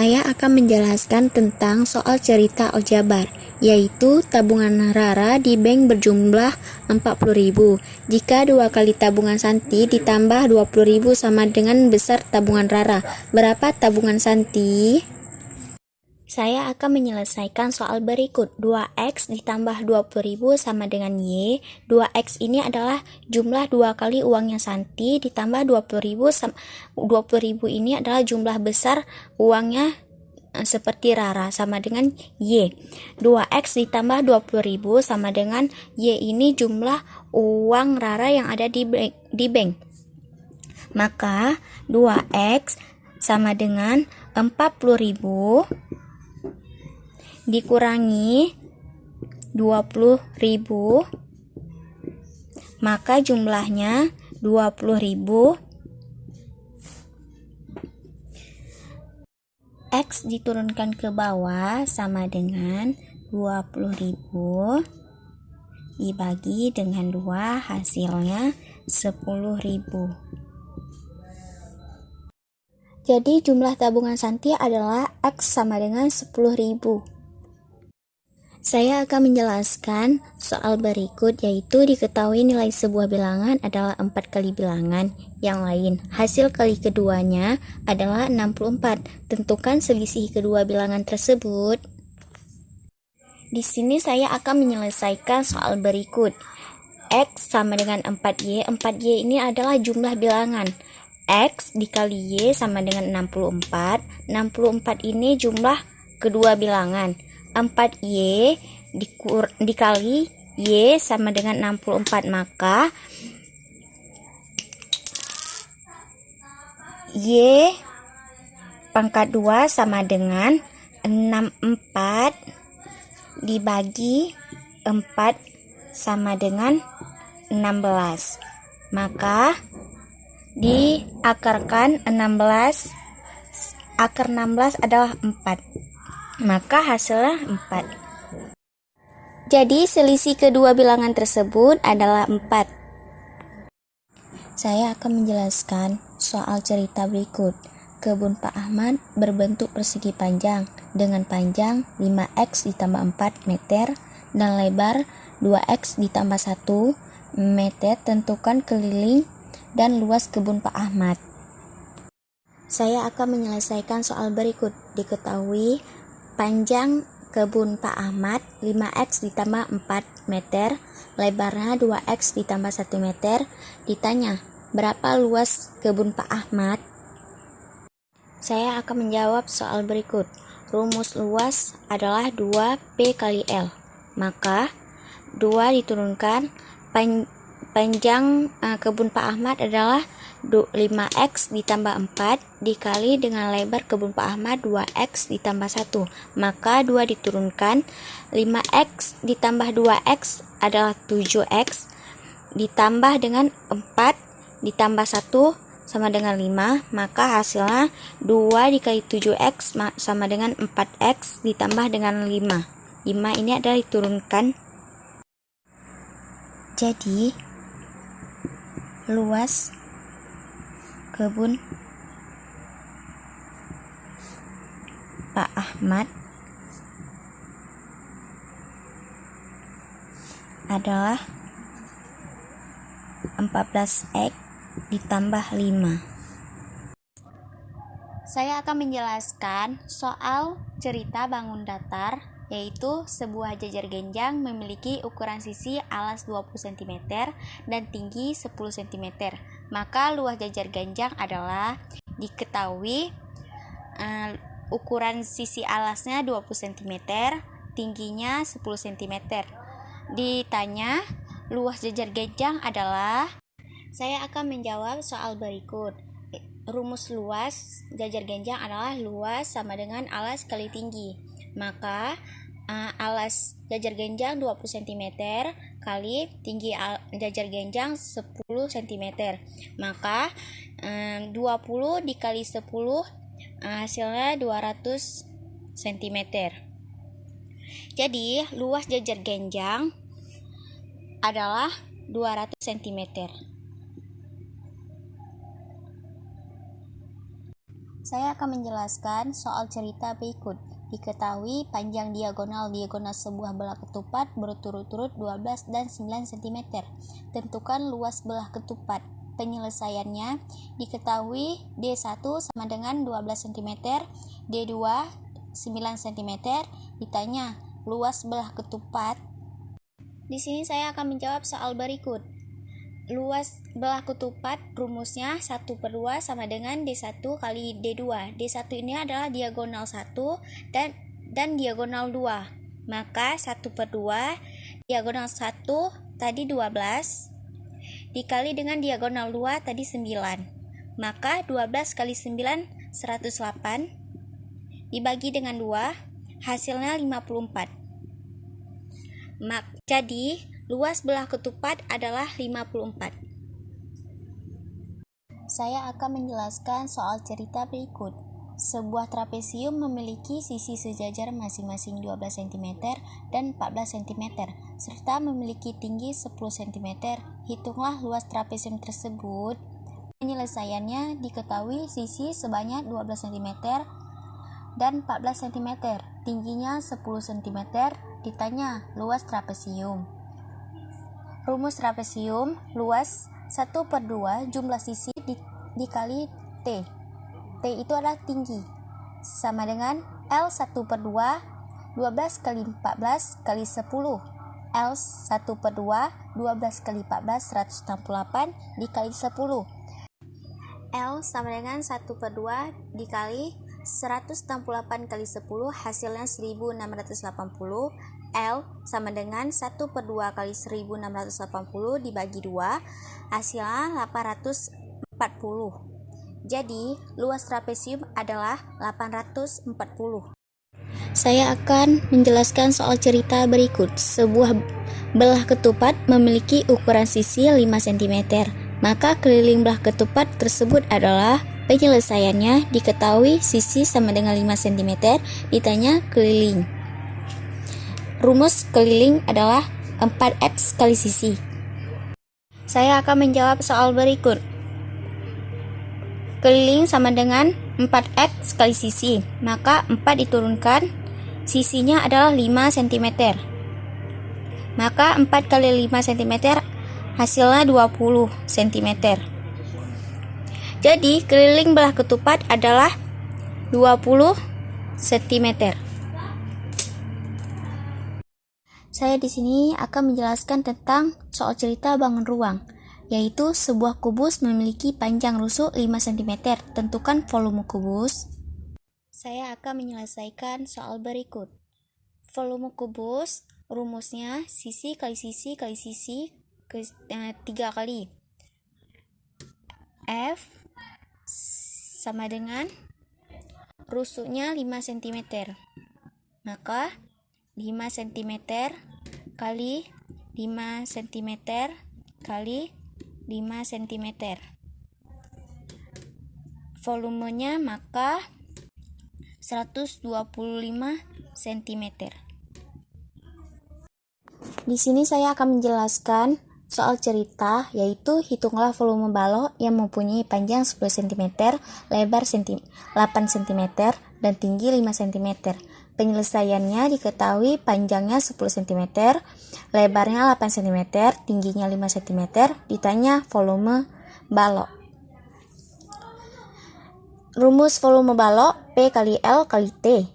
Saya akan menjelaskan tentang soal cerita aljabar, yaitu tabungan Rara di bank berjumlah 40.000. Jika 2 kali tabungan Santi ditambah 20.000 sama dengan besar tabungan Rara, berapa tabungan Santi? Saya akan menyelesaikan soal berikut. 2X ditambah 20.000 sama dengan Y. 2X ini adalah jumlah 2 kali uangnya Santi ditambah 20.000. 20.000 ini adalah jumlah besar uangnya seperti Rara sama dengan Y. 2X ditambah 20.000 sama dengan Y ini jumlah uang Rara yang ada di bank. Maka 2X sama dengan 40.000 dikurangi 20.000, maka jumlahnya 20.000. X diturunkan ke bawah sama dengan 20.000 dibagi dengan 2, hasilnya 10.000. Jadi jumlah tabungan Santi adalah X sama dengan 10.000. Saya akan menjelaskan soal berikut, yaitu diketahui nilai sebuah bilangan adalah 4 kali bilangan yang lain. Hasil kali keduanya adalah 64. Tentukan selisih kedua bilangan tersebut. Di sini saya akan menyelesaikan soal berikut. X sama dengan 4Y. 4Y ini adalah jumlah bilangan. X dikali Y sama dengan 64. 64 ini jumlah kedua bilangan. 4Y dikali Y sama dengan 64, maka Y pangkat 2 sama dengan 64 dibagi 4 sama dengan 16. Maka diakarkan 16, akar 16 adalah 4. Maka hasilnya 4. Jadi selisih kedua bilangan tersebut adalah 4. Saya akan menjelaskan soal cerita berikut. Kebun Pak Ahmad berbentuk persegi panjang dengan panjang 5X ditambah 4 meter dan lebar 2X ditambah 1 meter. Tentukan keliling dan luas kebun Pak Ahmad. Saya akan menyelesaikan soal berikut. Diketahui panjang kebun Pak Ahmad 5X ditambah 4 meter, lebarnya 2X ditambah 1 meter. Ditanya, berapa luas kebun Pak Ahmad? Saya akan menjawab soal berikut. Rumus luas adalah 2P kali L. Maka 2 diturunkan, panjang kebun Pak Ahmad adalah 5X ditambah 4 dikali dengan lebar kebun Pak Ahmad 2X ditambah 1. Maka 2 diturunkan, 5X ditambah 2X adalah 7X ditambah dengan 4 ditambah 1 sama dengan 5. Maka hasilnya 2 dikali 7X sama dengan 4X ditambah dengan 5. 5 ini adalah diturunkan. Jadi luas kebun Pak Ahmad adalah 14X ditambah 5. Saya akan menjelaskan soal cerita bangun datar, yaitu sebuah jajar genjang memiliki ukuran sisi alas 20 cm dan tinggi 10 cm. Maka luas jajar genjang adalah diketahui ukuran sisi alasnya 20 cm, tingginya 10 cm. Ditanya luas jajar genjang adalah, saya akan menjawab soal berikut. Rumus luas jajar genjang adalah luas sama dengan alas kali tinggi. Maka alas jajar genjang 20 cm kali tinggi jajar genjang 10 cm. Maka 20 dikali 10 hasilnya 200 cm. Jadi luas jajar genjang adalah 200 cm. Saya akan menjelaskan soal cerita berikut. Diketahui panjang diagonal sebuah belah ketupat berturut-turut 12 dan 9 cm. Tentukan luas belah ketupat. Penyelesaiannya diketahui D1 sama dengan 12 cm, D2 9 cm. Ditanya luas belah ketupat. Di sini saya akan menjawab soal berikut. Luas belah ketupat rumusnya 1/2 sama dengan D1 kali D2. D1 ini adalah diagonal 1 dan diagonal 2. Maka 1/2 diagonal 1 tadi 12 dikali dengan diagonal 2 tadi 9. Maka 12 kali 9 108 dibagi dengan 2 hasilnya 54. Jadi luas belah ketupat adalah 54. Saya akan menjelaskan soal cerita berikut. Sebuah trapesium memiliki sisi sejajar masing-masing 12 cm dan 14 cm, serta memiliki tinggi 10 cm. Hitunglah luas trapesium tersebut. Penyelesaiannya diketahui sisi sebanyak 12 cm dan 14 cm, tingginya 10 cm. Ditanya luas trapesium. Rumus trapesium, luas 1/2 jumlah sisi dikali T. T itu adalah tinggi, sama dengan L 1/2 12 kali 14 kali 10. L 1/2 12 kali 14 168 dikali 10. L sama dengan 1/2 dikali 168 kali 10, hasilnya 1680. L sama dengan 1/2 kali 1680 dibagi 2, hasilnya 840. Jadi, luas trapesium adalah 840. Saya akan menjelaskan soal cerita berikut. Sebuah belah ketupat memiliki ukuran sisi 5 cm. Maka keliling belah ketupat tersebut adalah. Penyelesaiannya diketahui sisi sama dengan 5 cm. Ditanya keliling. Rumus keliling adalah 4x kali sisi. Saya akan menjawab soal berikut. Keliling sama dengan 4x kali sisi. Maka 4 diturunkan, sisinya adalah 5 cm. Maka 4 kali 5 cm hasilnya 20 cm. Jadi keliling belah ketupat adalah 20 cm. Saya di sini akan menjelaskan tentang soal cerita bangun ruang, yaitu sebuah kubus memiliki panjang rusuk 5 cm. Tentukan volume kubus. Saya akan menyelesaikan soal berikut. Volume kubus rumusnya sisi kali sisi kali sisi 3 kali. F sama dengan rusuknya 5 cm. Maka 5 cm kali 5 cm kali 5 cm. Volumenya maka 125 cm. Di sini saya akan menjelaskan soal cerita, yaitu hitunglah volume balok yang mempunyai panjang 10 cm, lebar 8 cm, dan tinggi 5 cm. Penyelesaiannya diketahui panjangnya 10 cm, lebarnya 8 cm, tingginya 5 cm. Ditanya volume balok. Rumus volume balok P kali L kali T.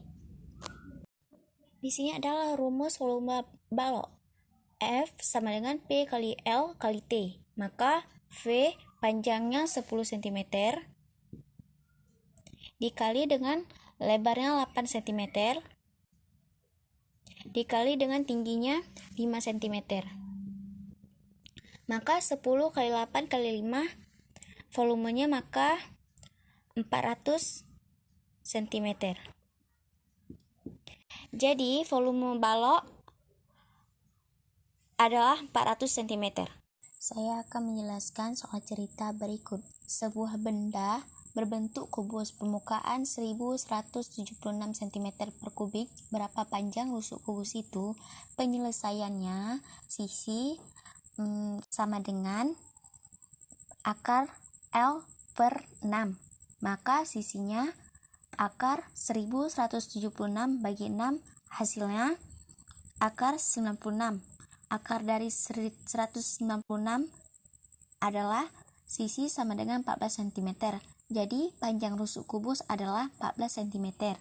Di sini adalah rumus volume balok. F sama dengan P kali L kali T. Maka V panjangnya 10 cm dikali dengan lebarnya 8 cm dikali dengan tingginya 5 cm. Maka 10 kali 8 kali 5 volumenya maka 400 cm. Jadi volume balok adalah 400 cm. Saya akan menjelaskan soal cerita berikut. Sebuah benda berbentuk kubus permukaan 1176 cm per kubik. Berapa panjang rusuk kubus itu? Penyelesaiannya sisi sama dengan akar L per 6. Maka sisinya akar 1176 bagi 6 hasilnya akar 96. Akar dari 196 adalah sisi sama dengan 14 cm. Jadi panjang rusuk kubus adalah 14 cm.